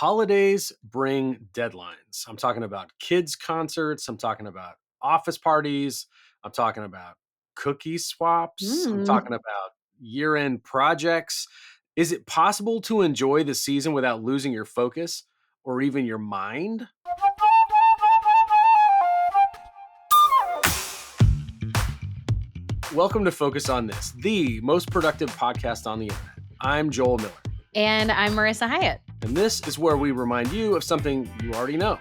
Holidays bring deadlines. I'm talking about kids' concerts. I'm talking about office parties. I'm talking about cookie swaps. I'm Mm. talking about year end projects. Is it possible to enjoy the season without losing your focus or even your mind? Welcome to Focus on This, the most productive podcast on the internet. I'm Joel Miller. And I'm Marissa Hyatt. And this is where we remind you of something you already know.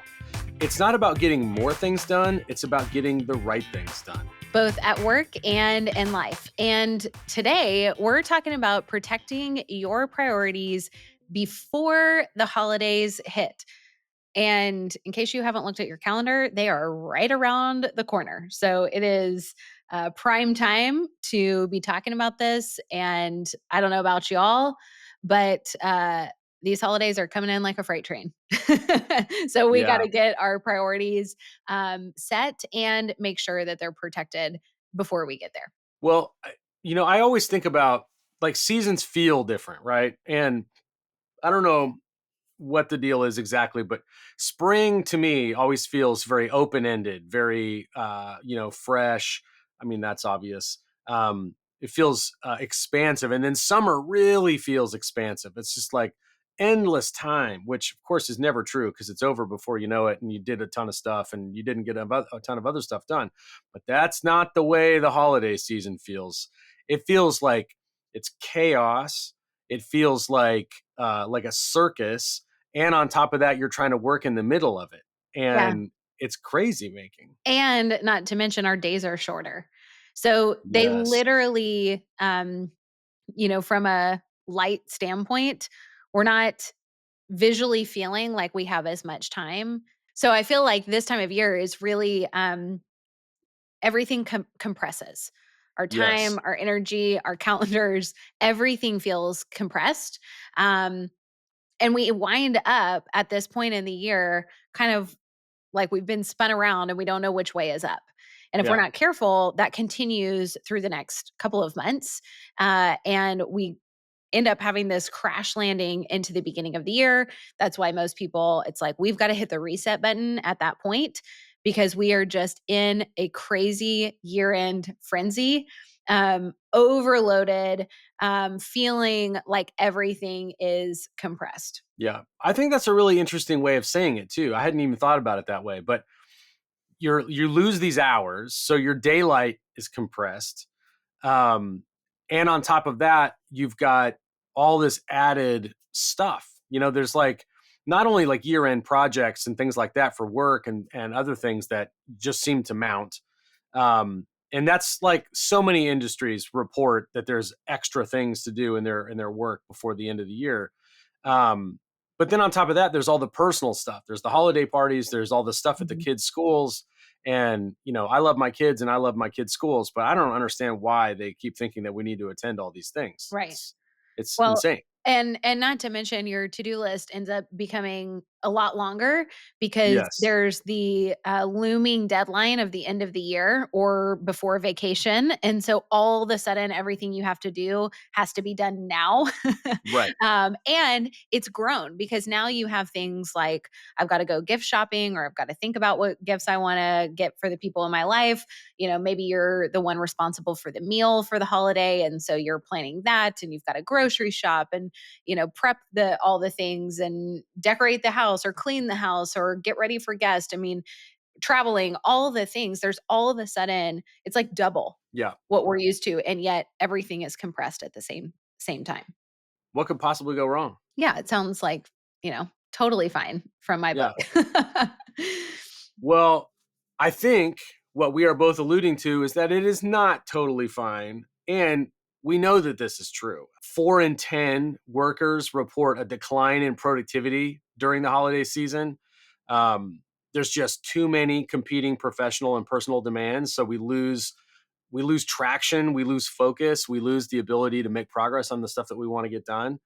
It's not about getting more things done. It's about getting the right things done. Both at work and in life. And today we're talking about protecting your priorities before the holidays hit. And in case you haven't looked at your calendar, they are right around the corner. So it is prime time to be talking about this. And I don't know about y'all, but these holidays are coming in like a freight train. So we got Yeah. to get our priorities set and make sure that they're protected before we get there. Well, I always think about like seasons feel different, right? And I don't know what the deal is exactly, but spring to me always feels very open ended, very, fresh. I mean, that's obvious. It feels expansive. And then summer really feels expansive. It's just like endless time, which of course is never true because it's over before you know it and you did a ton of stuff and you didn't get a ton of other stuff done. But that's not the way the holiday season feels. It feels like it's chaos. It feels like a circus, and on top of that, you're trying to work in the middle of it. Yeah. And it's crazy making. And not to mention our days are shorter. So they Yes. literally, from a light standpoint, we're not visually feeling like we have as much time. So I feel like this time of year is really everything compresses. Our Yes. time, our energy, our calendars, everything feels compressed. Um, and we wind up at this point in the year kind of like we've been spun around and we don't know which way is up. And if we're Yeah. not careful, that continues through the next couple of months. And we end up having this crash landing into the beginning of the year. That's why most people, it's like, we've got to hit the reset button at that point because we are just in a crazy year end frenzy, overloaded, feeling like everything is compressed. Yeah. I think that's a really interesting way of saying it too. I hadn't even thought about it that way, but you lose these hours, so your daylight is compressed. And on top of that, you've got all this added stuff. There's like not only like year-end projects and things like that for work and other things that just seem to mount. And that's like so many industries report that there's extra things to do in their work before the end of the year. But then on top of that, there's all the personal stuff. There's the holiday parties. There's all the stuff at the Mhm. kids' schools. And, I love my kids and I love my kids' schools, but I don't understand why they keep thinking that we need to attend all these things. Right. It's Well, insane. and not to mention your to-do list ends up becoming a lot longer because Yes. there's the looming deadline of the end of the year or before vacation. And so all of a sudden, everything you have to do has to be done now. Right. And it's grown because now you have things like I've got to go gift shopping or I've got to think about what gifts I want to get for the people in my life. Maybe you're the one responsible for the meal for the holiday. And so you're planning that and you've got to grocery shop and prep all the things and decorate the house or clean the house or get ready for guests. I mean, traveling, all the things, there's all of a sudden, it's like double Yeah. what we're used to. And yet everything is compressed at the same time. What could possibly go wrong? Yeah, it sounds like, totally fine from my Yeah. book. Well, I think what we are both alluding to is that it is not totally fine. And we know that this is true. 4 in 10 workers report a decline in productivity during the holiday season. There's just too many competing professional and personal demands. So we lose traction, we lose focus, we lose the ability to make progress on the stuff that we want to get done.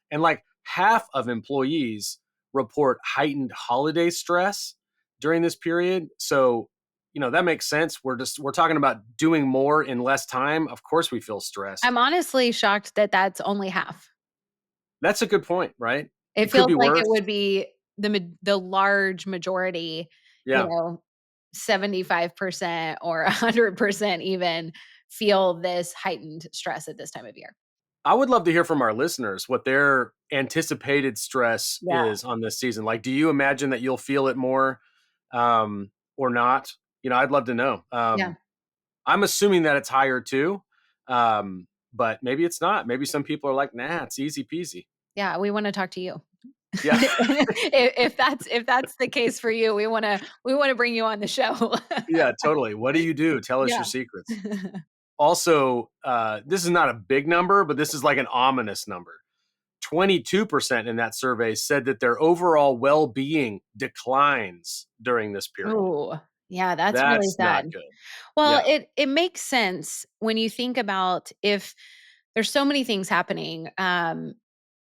And like half of employees report heightened holiday stress during this period. So, that makes sense. We're talking about doing more in less time. Of course we feel stressed. I'm honestly shocked that that's only half. That's a good point, right? It It could feels be like it worse. would be the large majority, you Yeah. know, 75% or 100% even feel this heightened stress at this time of year. I would love to hear from our listeners what their anticipated stress Yeah, is on this season. Like, do you imagine that you'll feel it more, or not? I'd love to know. yeah, I'm assuming that it's higher too, but maybe it's not. Maybe some people are like, "Nah, it's easy peasy." yeah, we wanna talk to you. Yeah, If that's the case for you, we wanna bring you on the show. yeah, totally. What do you do? Tell us your Yeah. secrets. Also, this is not a big number, but this is like an ominous number. 22% in that survey said that their overall well-being declines during this period. Ooh, yeah, that's really That's not sad. good. Well, Yeah. it makes sense when you think about if there's so many things happening.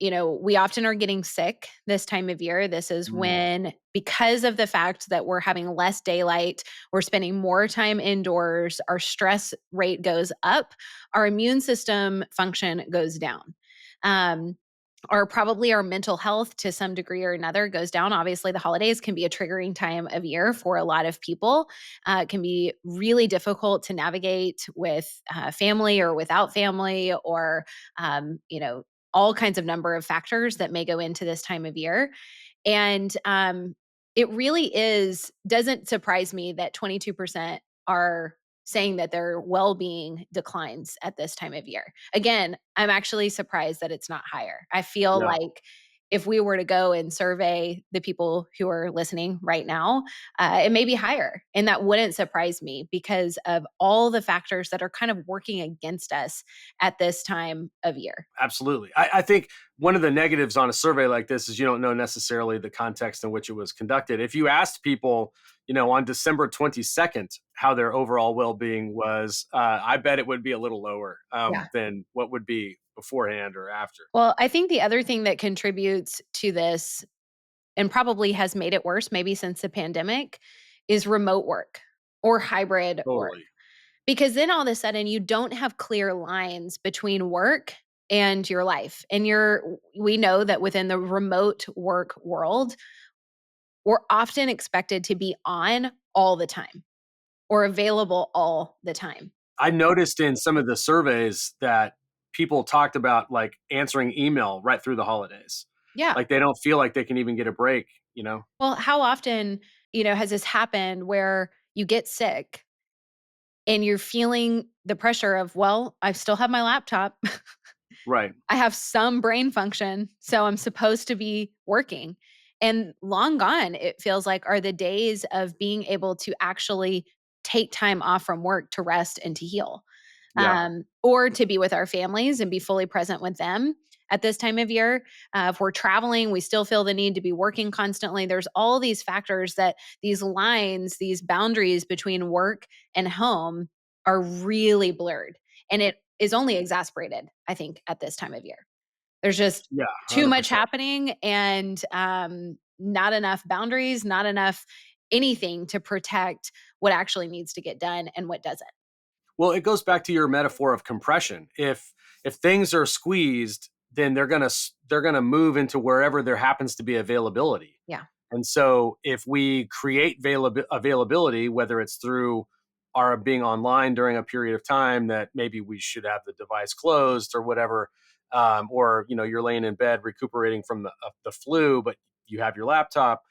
We often are getting sick this time of year. This is Mm, when, because of the fact that we're having less daylight, we're spending more time indoors, our stress rate goes up, our immune system function goes down. Um, or probably our mental health to some degree or another goes down. Obviously, the holidays can be a triggering time of year for a lot of people. It can be really difficult to navigate with family or without family, or all kinds of number of factors that may go into this time of year. And it really doesn't surprise me that 22% are saying that their well-being declines at this time of year. Again, I'm actually surprised that it's not higher. I feel yeah. like if we were to go and survey the people who are listening right now, it may be higher. And that wouldn't surprise me because of all the factors that are kind of working against us at this time of year. Absolutely. I think one of the negatives on a survey like this is you don't know necessarily the context in which it was conducted. If you asked people, on December 22nd, how their overall well being was, I bet it would be a little lower Yeah. than what would be beforehand or after. Well, I think the other thing that contributes to this and probably has made it worse, maybe since the pandemic, is remote work or hybrid work. Totally. Because then all of a sudden you don't have clear lines between work and your life. And we know that within the remote work world, we're often expected to be on all the time or available all the time. I noticed in some of the surveys that people talked about like answering email right through the holidays. Yeah. Like they don't feel like they can even get a break. Well, how often, has this happened where you get sick and you're feeling the pressure of, well, I still have my laptop. Right. I have some brain function, so I'm supposed to be working. And long gone, it feels like, are the days of being able to actually take time off from work to rest and to heal, Yeah. or to be with our families and be fully present with them at this time of year. If we're traveling, we still feel the need to be working constantly. There's all these factors that these lines, these boundaries between work and home are really blurred. And it is only exasperated, I think, at this time of year. There's just Yeah. too much 100%. happening and not enough boundaries, not enough anything to protect what actually needs to get done and what doesn't. Well, it goes back to your metaphor of compression. If things are squeezed, then they're gonna move into wherever there happens to be availability. Yeah. And so, if we create availability, whether it's through our being online during a period of time that maybe we should have the device closed or whatever, or you're laying in bed recuperating from the flu, but you have your laptop,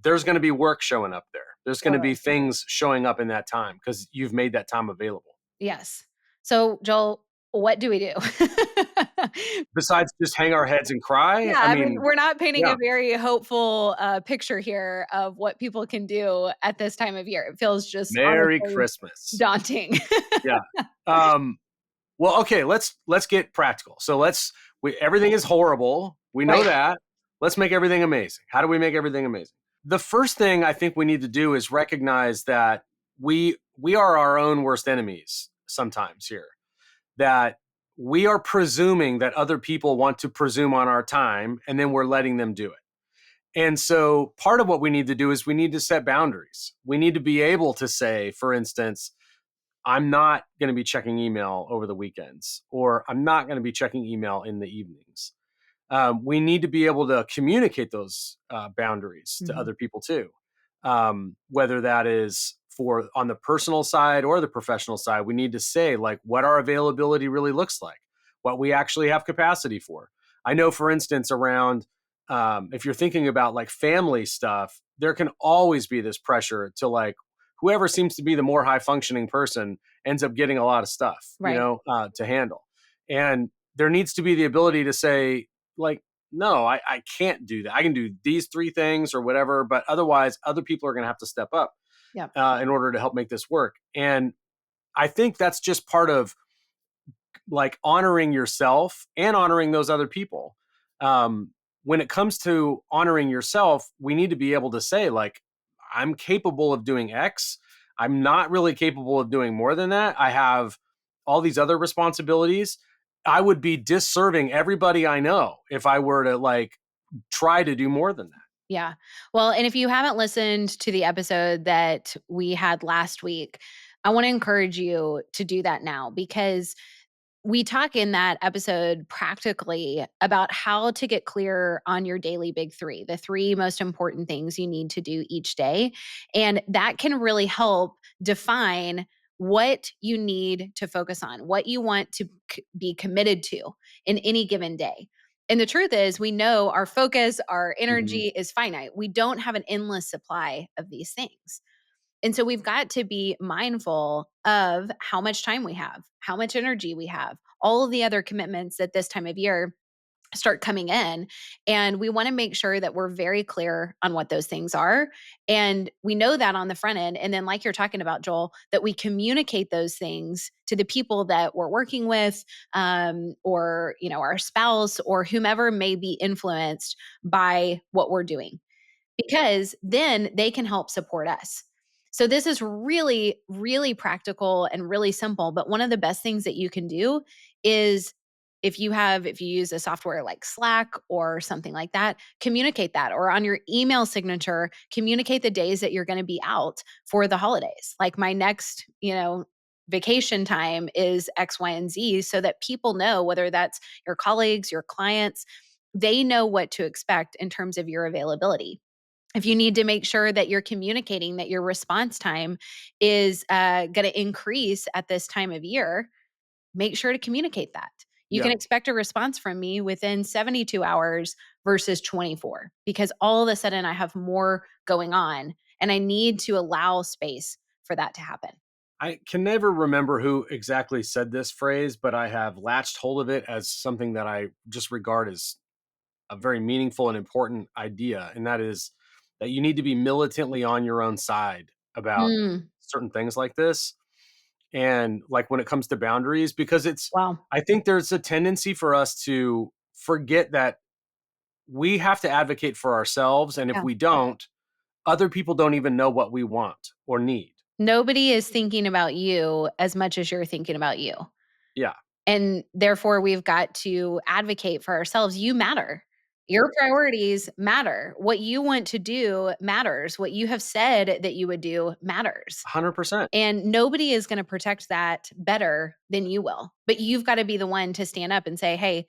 there's going to be work showing up there. There's going to be Totally. things showing up in that time because you've made that time available. Yes. So, Joel, what do we do? Besides just hang our heads and cry. Yeah, I I mean, mean, we're not painting yeah, a very hopeful, picture here of what people can do at this time of year. It feels just Merry honestly Christmas. daunting. Yeah. Um, well, okay, let's get practical. So everything is horrible. We know Right. that. Let's make everything amazing. How do we make everything amazing? The first thing I think we need to do is recognize that we are our own worst enemies sometimes here. That we are presuming that other people want to presume on our time and then we're letting them do it. And so part of what we need to do is we need to set boundaries. We need to be able to say, for instance, I'm not going to be checking email over the weekends, or I'm not going to be checking email in the evenings. we need to be able to communicate those boundaries to Mhm. other people too, whether that is for on the personal side or the professional side. We need to say like what our availability really looks like, what we actually have capacity for. I know, for instance, around if you're thinking about like family stuff, there can always be this pressure to like whoever seems to be the more high functioning person ends up getting a lot of stuff, Right. to handle. And there needs to be the ability to say, like, no, I can't do that. I can do these three things or whatever, but otherwise, other people are going to have to step up Yeah. in order to help make this work. And I think that's just part of like honoring yourself and honoring those other people. When it comes to honoring yourself, we need to be able to say, like, I'm capable of doing X. I'm not really capable of doing more than that. I have all these other responsibilities. I would be disserving everybody I know if I were to like try to do more than that. Yeah. Well, and if you haven't listened to the episode that we had last week, I want to encourage you to do that now because we talk in that episode practically about how to get clear on your daily big three, the three most important things you need to do each day. And that can really help define what you need to focus on, what you want to be committed to in any given day. And the truth is, we know our focus, our Mhm. energy is finite. We don't have an endless supply of these things. And so we've got to be mindful of how much time we have, how much energy we have, all of the other commitments at this time of year start coming in. And we want to make sure that we're very clear on what those things are. And we know that on the front end. And then, like you're talking about, Joel, that we communicate those things to the people that we're working with, or, our spouse or whomever may be influenced by what we're doing because then they can help support us. So this is really, really practical and really simple. But one of the best things that you can do is if you use a software like Slack or something like that, communicate that or on your email signature, communicate the days that you're going to be out for the holidays. Like my next, vacation time is X, Y, and Z so that people know whether that's your colleagues, your clients, they know what to expect in terms of your availability. If you need to make sure that you're communicating that your response time is going to increase at this time of year, make sure to communicate that. You can Yeah. expect a response from me within 72 hours versus 24 because all of a sudden I have more going on and I need to allow space for that to happen. I can never remember who exactly said this phrase, but I have latched hold of it as something that I just regard as a very meaningful and important idea. And that is that you need to be militantly on your own side about Mm, certain things like this. And like when it comes to boundaries, because wow. I think there's a tendency for us to forget that we have to advocate for ourselves. And if Yeah. we don't, other people don't even know what we want or need. Nobody is thinking about you as much as you're thinking about you. Yeah, And therefore, we've got to advocate for ourselves. You matter. Your priorities matter. What you want to do matters. What you have said that you would do matters. 100%. And nobody is going to protect that better than you will. But you've got to be the one to stand up and say, hey,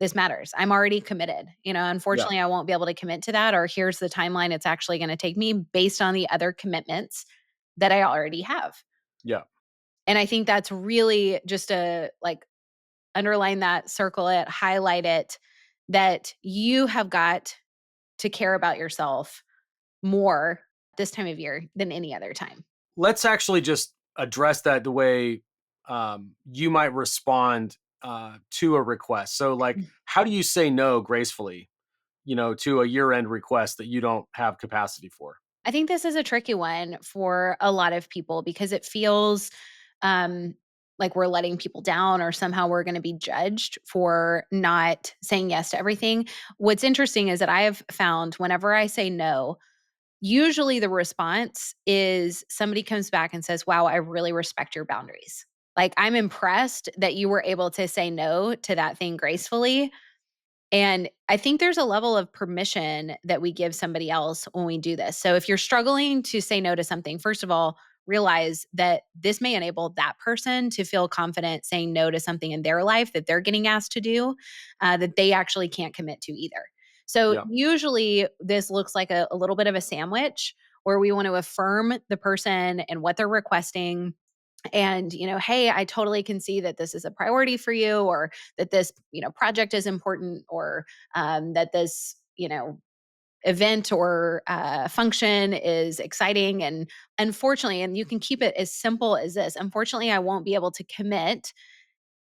this matters. I'm already committed. Yeah, Unfortunately, I won't be able to commit to that, or here's the timeline it's actually going to take me based on the other commitments that I already have. yeah. And I think that's really just a like underline that, circle it, highlight it, that you have got to care about yourself more this time of year than any other time. Let's actually just address that the way you might respond to a request. So, like, Mm. how do you say no gracefully, to a year end request that you don't have capacity for? I think this is a tricky one for a lot of people because it feels um, like we're letting people down or somehow we're going to be judged for not saying yes to everything. What's interesting is that I have found whenever I say no, usually the response is somebody comes back and says, "Wow, I really respect your boundaries. Like, I'm impressed that you were able to say no to that thing gracefully." And I think there's a level of permission that we give somebody else when we do this. So if you're struggling to say no to something, first of all, realize that this may enable that person to feel confident saying no to something in their life that they're getting asked to do that they actually can't commit to either. So Yeah. usually this looks like a little bit of a sandwich where we want to affirm the person and what they're requesting, and hey, I totally can see that this is a priority for you, or that this project is important, or that this event or function is exciting. And unfortunately, and you can keep it as simple as this, unfortunately I won't be able to commit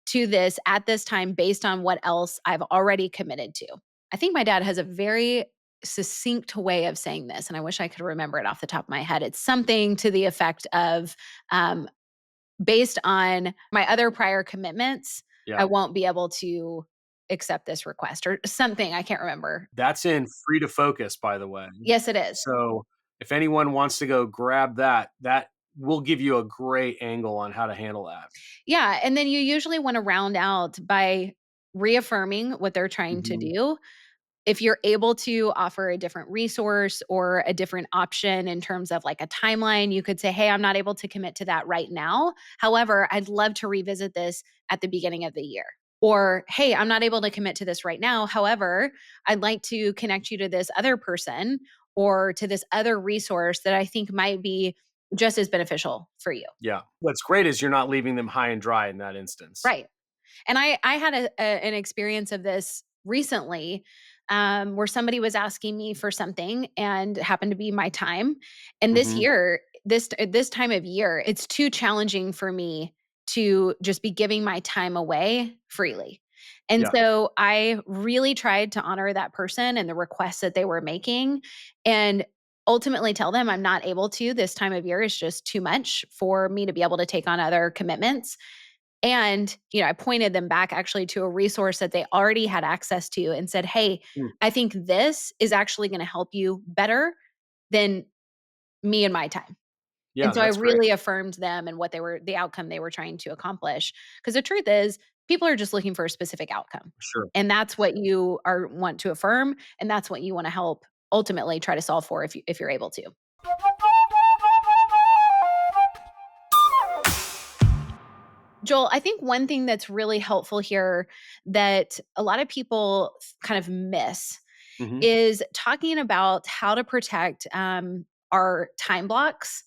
to this at this time based on what else I've already committed to. I think my dad has a very succinct way of saying this, and I wish I could remember it off the top of my head. It's something to the effect of, um, based on my other prior commitments, I Yeah. won't be able to accept this request, or something. I can't remember. That's in Free to Focus, by the way. Yes, it is. So if anyone wants to go grab that, that will give you a great angle on how to handle that. Yeah. And then you usually want to round out by reaffirming what they're trying to Mhm. do. If you're able to offer a different resource or a different option in terms of like a timeline, you could say, hey, I'm not able to commit to that right now. However, I'd love to revisit this at the beginning of the year. Or, hey, I'm not able to commit to this right now. However, I'd like to connect you to this other person or to this other resource that I think might be just as beneficial for you. Yeah. What's great is you're not leaving them high and dry in that instance. Right. And I had an experience of this recently, where somebody was asking me for something and it happened to be my time. And this Mhm. year, this time of year, it's too challenging for me to just be giving my time away freely. And Yeah. so I really tried to honor that person and the requests that they were making, and ultimately tell them I'm not able to. This time of year is just too much for me to be able to take on other commitments. And, I pointed them back actually to a resource that they already had access to and said, "Hey, Mm. I think this is actually gonna help you better than me and my time." And Yeah, so I that's great. really affirmed them and what they were the outcome they were trying to accomplish. Because the truth is, people are just looking for a specific outcome. Sure. And that's what you are want to affirm, and that's what you wanna help ultimately try to solve for if you're able to. Joel, I think one thing that's really helpful here that a lot of people kind of miss Mhm. is talking about how to protect our time blocks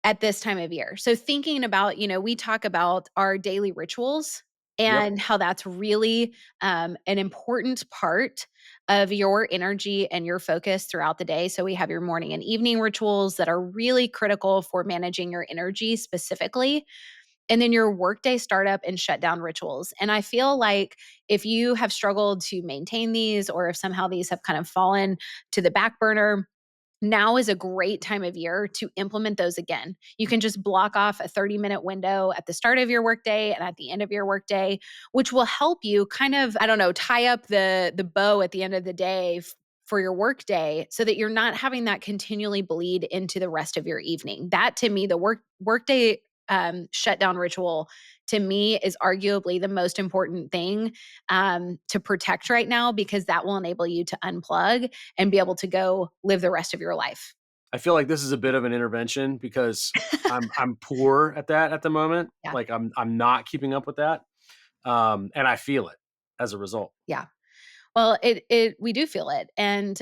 at this time of year. So, thinking about, we talk about our daily rituals Yep. and how that's really an important part of your energy and your focus throughout the day. So, we have your morning and evening rituals that are really critical for managing your energy specifically, and then your workday startup and shutdown rituals. And I feel like if you have struggled to maintain these, or if somehow these have kind of fallen to the back burner, now is a great time of year to implement those again. You can just block off a 30-minute window at the start of your workday and at the end of your workday, which will help you kind of, I don't know, tie up the bow at the end of the day for your workday, so that you're not having that continually bleed into the rest of your evening. That, to me, the workday shutdown ritual, to me, is arguably the most important thing to protect right now, because that will enable you to unplug and be able to go live the rest of your life. I feel like this is a bit of an intervention because I'm poor at that at the moment. Yeah. Like I'm not keeping up with that. And I feel it as a result. Yeah. Well, it we do feel it. And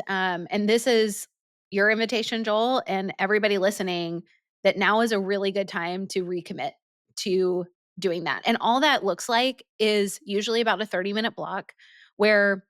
this is your invitation, Joel, and everybody listening, that now is a really good time to recommit to doing that. And all that looks like is usually about a 30-minute block where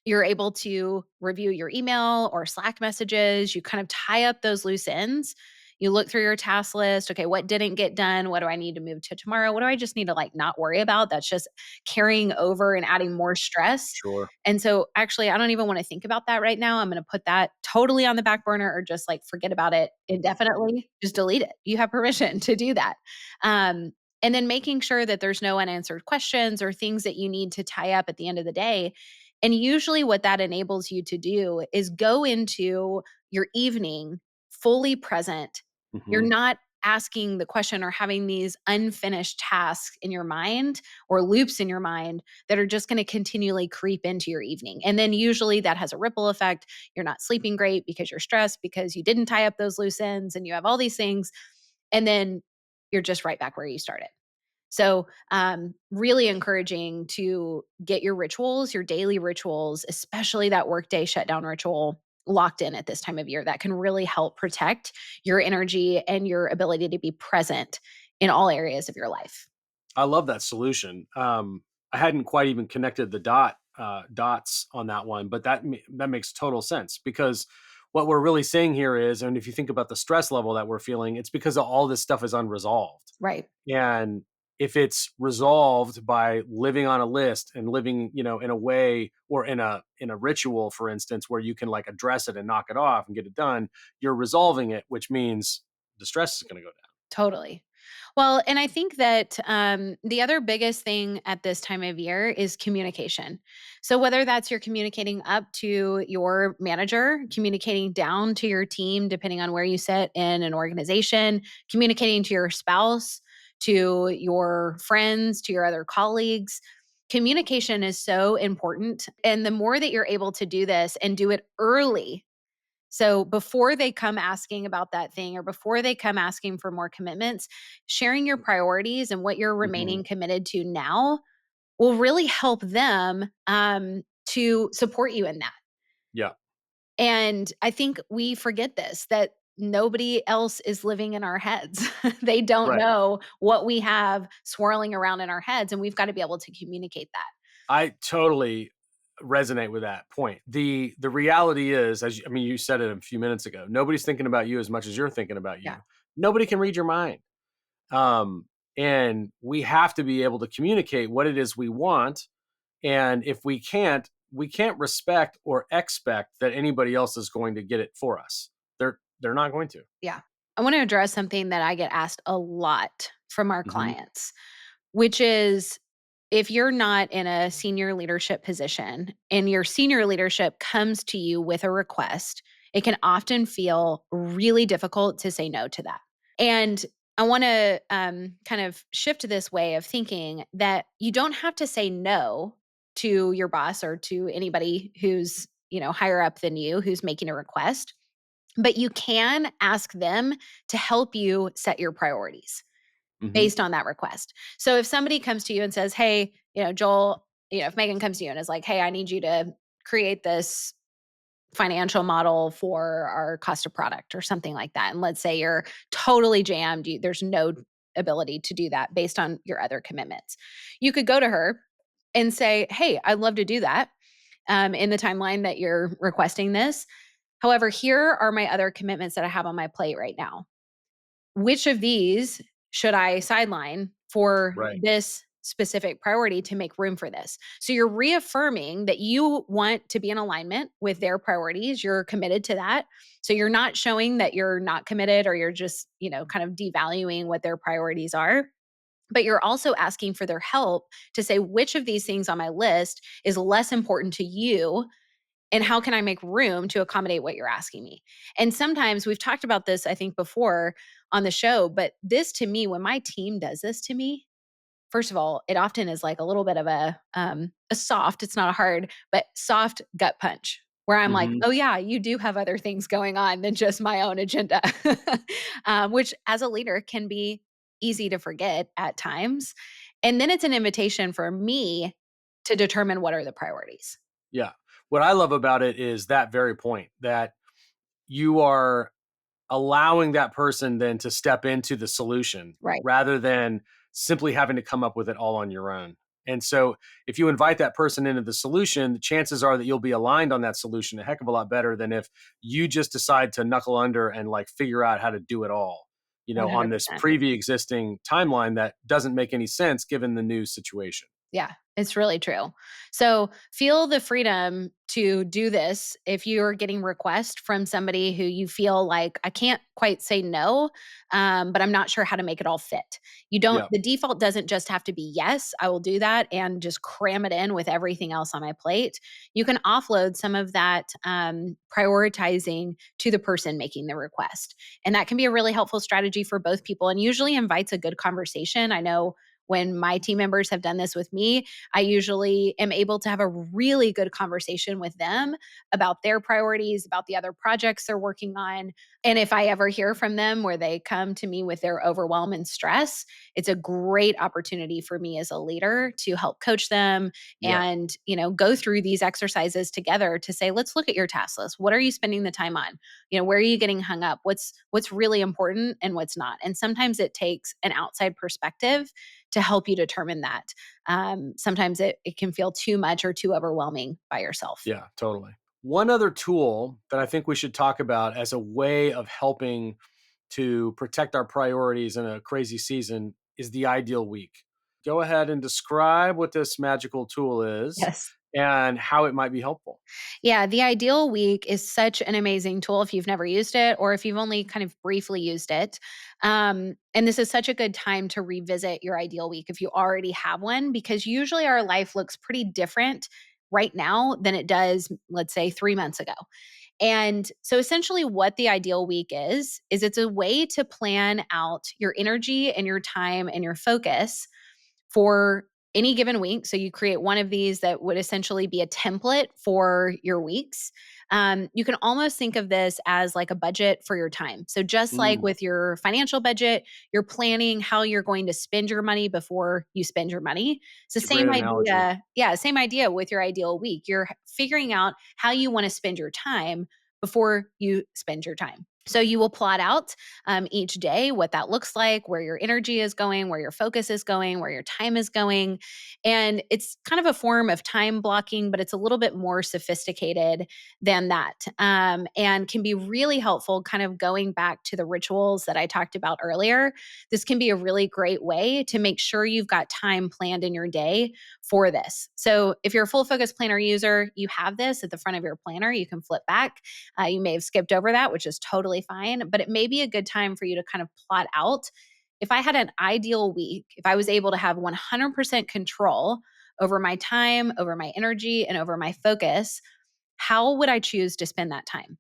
you're able to review your email or Slack messages. You kind of tie up those loose ends. You look through your task list. Okay, what didn't get done? What do I need to move to tomorrow? What do I just need to like not worry about? That's just carrying over and adding more stress. Sure. And so actually, I don't even want to think about that right now. I'm going to put that totally on the back burner, or just like forget about it indefinitely. Just delete it. You have permission to do that. Um, and then making sure that there's no unanswered questions or things that you need to tie up at the end of the day. And usually, what that enables you to do is go into your evening fully present. You're Mhm. not asking the question or having these unfinished tasks in your mind or loops in your mind that are just going to continually creep into your evening. And then usually that has a ripple effect. You're not sleeping great because you're stressed, because you didn't tie up those loose ends, and you have all these things. and then you're just right back where you started. So, really encouraging to get your rituals, your daily rituals, especially that workday shutdown ritual locked in at this time of year. That can really help protect your energy and your ability to be present in all areas of your life. I love that solution. I hadn't quite even connected the dots on that one, but that makes total sense because what we're really saying here is, and if you think about the stress level that we're feeling, it's because of all this stuff is unresolved. Right. And if it's resolved by living on a list and living, in a way or in a ritual, for instance, where you can like address it and knock it off and get it done, you're resolving it, which means the stress is going to go down. Totally. Well, and I think that the other biggest thing at this time of year is communication. So, whether that's you're communicating up to your manager, communicating down to your team, depending on where you sit in an organization, communicating to your spouse, to your friends, to your other colleagues. Communication is so important. And the more that you're able to do this and do it early, so before they come asking about that thing or before they come asking for more commitments, sharing your priorities and what you're Mhm. remaining committed to now will really help them to support you in that. Yeah. And I think we forget this that nobody else is living in our heads. They don't Right. know what we have swirling around in our heads, and we've got to be able to communicate that. I totally resonate with that point. The reality is, I mean, you said it a few minutes ago. Nobody's thinking about you as much as you're thinking about Yeah. you. Nobody can read your mind, um, and we have to be able to communicate what it is we want. And if we can't respect or expect that anybody else is going to get it for us. They're not going to. Yeah. I want to address something that I get asked a lot from our Hmm. clients, which is if you're not in a senior leadership position and your senior leadership comes to you with a request, it can often feel really difficult to say no to that. And I want to kind of shift this way of thinking that you don't have to say no to your boss or to anybody who's higher up than you who's making a request, but you can ask them to help you set your priorities Hmm. based on that request. So if somebody comes to you and says, "Hey, Joel," if Megan comes to you and is like, "Hey, I need you to create this financial model for our cost of product," or something like that. And let's say you're totally jammed, there's no ability to do that based on your other commitments. You could go to her and say, "Hey, I'd love to do that in the timeline that you're requesting this. However, here are my other commitments that I have on my plate right now. Which of these should I sideline for Right. this specific priority to make room for this?" So you're reaffirming that you want to be in alignment with their priorities. You're committed to that. So you're not showing that you're not committed or you're just, kind of devaluing what their priorities are. But you're also asking for their help to say which of these things on my list is less important to you and how can I make room to accommodate what you're asking me? And sometimes we've talked about this, I think, before on the show, but this to me, when my team does this to me, first of all, it often is like a little bit of a soft, it's not a hard, but soft gut punch where I'm like, Hmm. oh yeah, you do have other things going on than just my own agenda, which as a leader can be easy to forget at times. And then it's an invitation for me to determine what are the priorities. Yeah. What I love about it is that very point that you are allowing that person then to step into the solution Right. rather than simply having to come up with it all on your own. And so if you invite that person into the solution, the chances are that you'll be aligned on that solution a heck of a lot better than if you just decide to knuckle under and like figure out how to do it all, on this 100%. pre-existing timeline that doesn't make any sense given the new situation. Yeah, it's really true. So feel the freedom to do this if you're getting requests from somebody who you feel like I can't quite say no, but I'm not sure how to make it all fit. You don't. Yeah. The default doesn't just have to be yes, I will do that, and just cram it in with everything else on my plate. You can offload some of that prioritizing to the person making the request, and that can be a really helpful strategy for both people, and usually invites a good conversation. I know when my team members have done this with me, I usually am able to have a really good conversation with them about their priorities, about the other projects they're working on. And if I ever hear from them where they come to me with their overwhelm and stress, it's a great opportunity for me as a leader to help coach them Yeah. and, go through these exercises together to say, let's look at your task list. What are you spending the time on? Where are you getting hung up? What's really important and what's not? And sometimes it takes an outside perspective to help you determine that. Sometimes it can feel too much or too overwhelming by yourself. Yeah, totally. One other tool that I think we should talk about as a way of helping to protect our priorities in a crazy season is the ideal week. Go ahead and describe what this magical tool is Yes. and how it might be helpful. Yeah, the ideal week is such an amazing tool if you've never used it or if you've only kind of briefly used it. And this is such a good time to revisit your ideal week if you already have one, because usually our life looks pretty different right now than it does, let's say, 3 months ago. And so essentially what the ideal week is it's a way to plan out your energy and your time and your focus for any given week. So you create one of these that would essentially be a template for your weeks. You can almost think of this as like a budget for your time. So just like Mm, with your financial budget, you're planning how you're going to spend your money before you spend your money. It's the it's a great same analogy. idea. Yeah, same idea with your ideal week. You're figuring out how you want to spend your time before you spend your time. So you will plot out each day what that looks like, where your energy is going, where your focus is going, where your time is going. And it's kind of a form of time blocking, but it's a little bit more sophisticated than that, and can be really helpful kind of going back to the rituals that I talked about earlier. This can be a really great way to make sure you've got time planned in your day for this. So if you're a full focus planner user, you have this at the front of your planner. You can flip back. You may have skipped over that, which is totally fine, but it may be a good time for you to kind of plot out. If I had an ideal week, if I was able to have 100% control over my time, over my energy, and over my focus, how would I choose to spend that time?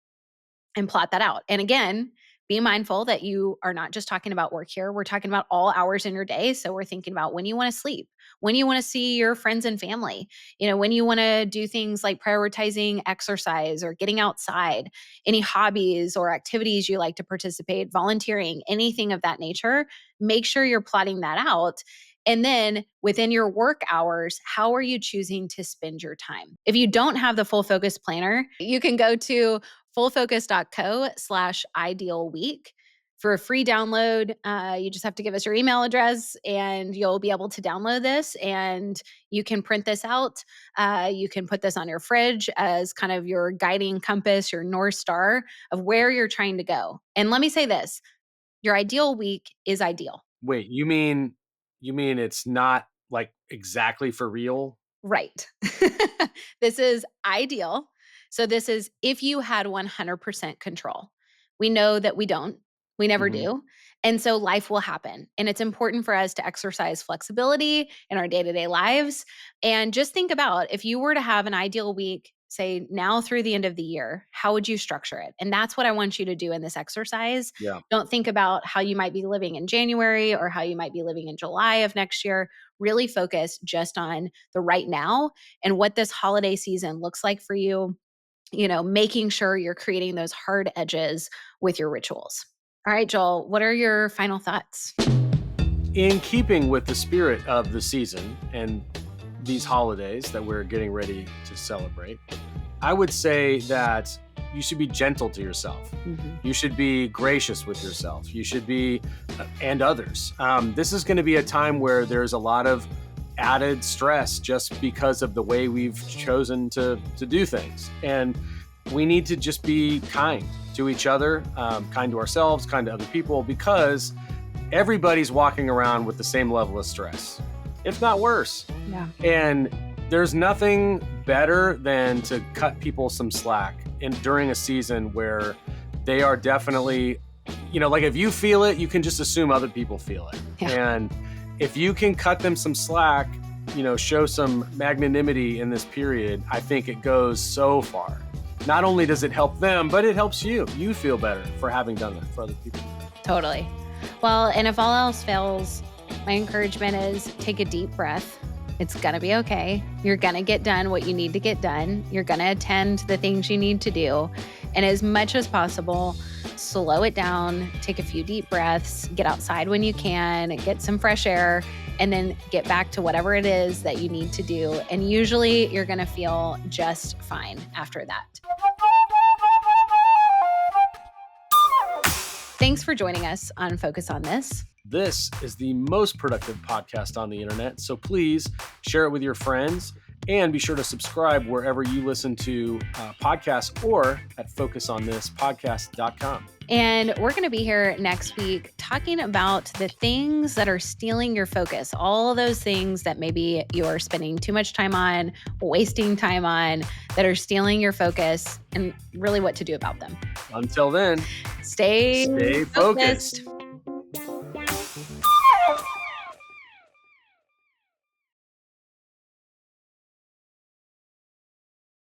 And plot that out. And again, be mindful that you are not just talking about work here. We're talking about all hours in your day. So we're thinking about when you want to sleep, when you want to see your friends and family, when you want to do things like prioritizing exercise or getting outside, any hobbies or activities you like to participate, volunteering, anything of that nature. Make sure you're plotting that out. And then within your work hours, how are you choosing to spend your time? If you don't have the full focus planner, you can go to fullfocus.co/ideal week for a free download. You just have to give us your email address and you'll be able to download this and you can print this out. You can put this on your fridge as kind of your guiding compass, your North Star of where you're trying to go. And let me say this, your ideal week is ideal. Wait, you mean it's not like exactly for real? Right. This is ideal. So, this is if you had 100% control. We know that we don't, we never Mhm. do. And so, life will happen. And it's important for us to exercise flexibility in our day to day lives. And just think about if you were to have an ideal week, say now through the end of the year, how would you structure it? And that's what I want you to do in this exercise. Yeah. Don't think about how you might be living in January or how you might be living in July of next year. Really focus just on the right now and what this holiday season looks like for you, making sure you're creating those hard edges with your rituals. All right, Joel, what are your final thoughts? In keeping with the spirit of the season and these holidays that we're getting ready to celebrate, I would say that you should be gentle to yourself. Mhm. You should be gracious with yourself. You should be, and others. This is going to be a time where there's a lot of added stress just because of the way we've chosen to do things. And we need to just be kind to each other, kind to ourselves, kind to other people, because everybody's walking around with the same level of stress, if not worse. Yeah. And there's nothing better than to cut people some slack during a season where they are definitely, like if you feel it, you can just assume other people feel it. Yeah. And if you can cut them some slack, show some magnanimity in this period, I think it goes so far. Not only does it help them, but it helps you. You feel better for having done that for other people. Totally. Well, and if all else fails, my encouragement is take a deep breath. It's going to be okay. You're going to get done what you need to get done. You're going to attend to the things you need to do. And as much as possible, slow it down, take a few deep breaths, get outside when you can, get some fresh air, and then get back to whatever it is that you need to do. And usually you're going to feel just fine after that. Thanks for joining us on Focus on This. This is the most productive podcast on the internet, so please share it with your friends and be sure to subscribe wherever you listen to podcasts or at focusonthispodcast.com. And we're going to be here next week talking about the things that are stealing your focus, all those things that maybe you're spending too much time on, wasting time on, that are stealing your focus, and really what to do about them. Until then, Stay focused.